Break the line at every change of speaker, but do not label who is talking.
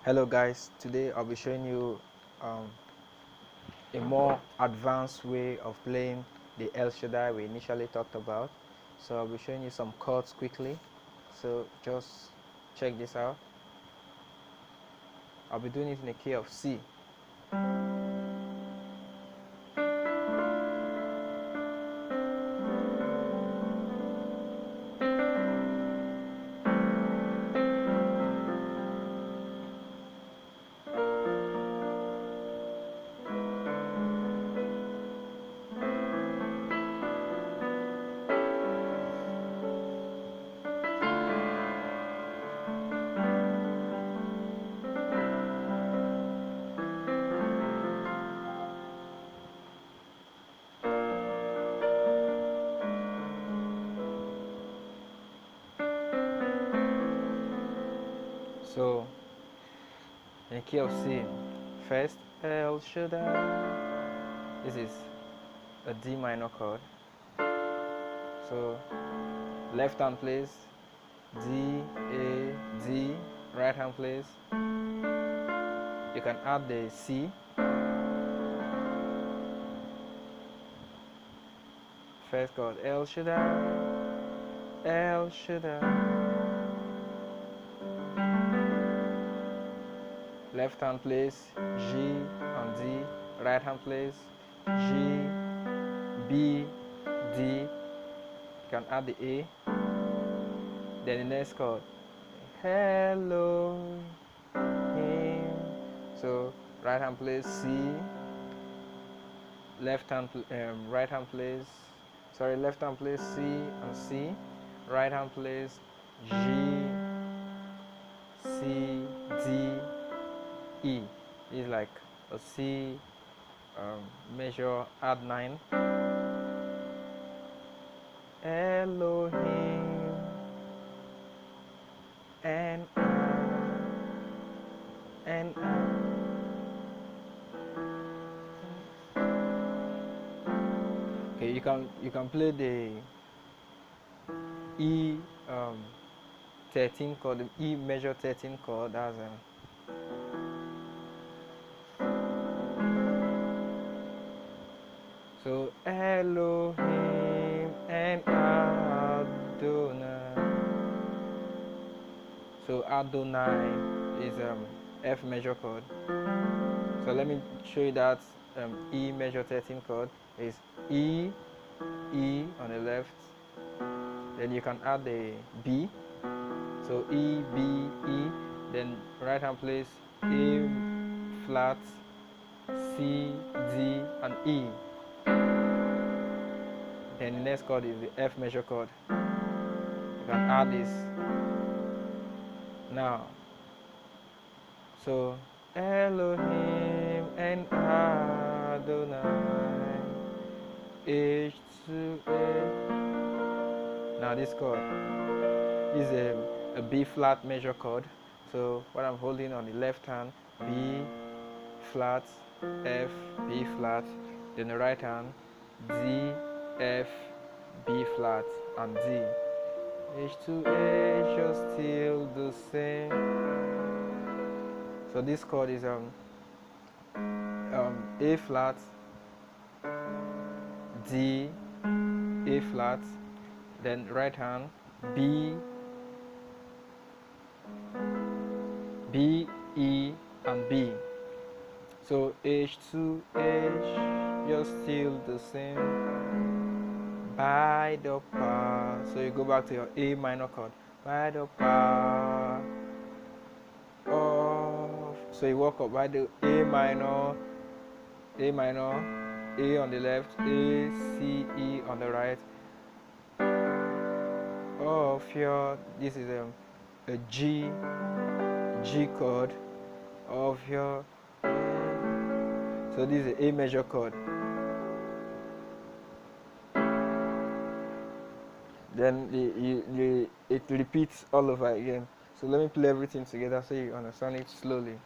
Hello guys, today I'll be showing you um, a more advanced way of playing the El Shaddai we initially talked about. So I'll be showing you some chords quickly, so just check this out. I'll be doing it in the key of C. So in the key of C, first El Shaddai. This is a D minor chord. So left hand plays D, A, D, right hand plays. You can add the C. First chord El Shaddai, El Shaddai. Left hand plays G and D, right hand plays G, B, D. You can add the A. Then the next chord, hello, him. So right hand plays C, left hand plays C and C, right hand plays G, C, D, E. It's like a C measure add 9. Elohim and I. Okay, you can play the E 13 chord, the E major 13 chord. That's so Elohim and Adonai. So Adonai is F major chord. So let me show you that E major 13 chord is E, E on the left. Then you can add the B. So E, B, E. Then right hand plays A flat, C, D, and E. Then the next chord is the F major chord. You can add this now. So Elohim and Adonai, H to A. Now this chord is a B flat major chord. So what I'm holding on the left hand, B flat, F, B flat. Then the right hand, D, F, B flat, and D. H to H are still the same. So this chord is A flat, D, A flat, then right hand B, B, E, and B. So H to H, you're still the same. By the power. So you go back to your A minor chord. By the power of. So you walk up by the A minor, A on the left, A, C, E on the right. Of your, this is a G chord of your. So this is a A major chord. Then it repeats all over again. So let me play everything together so you understand it slowly.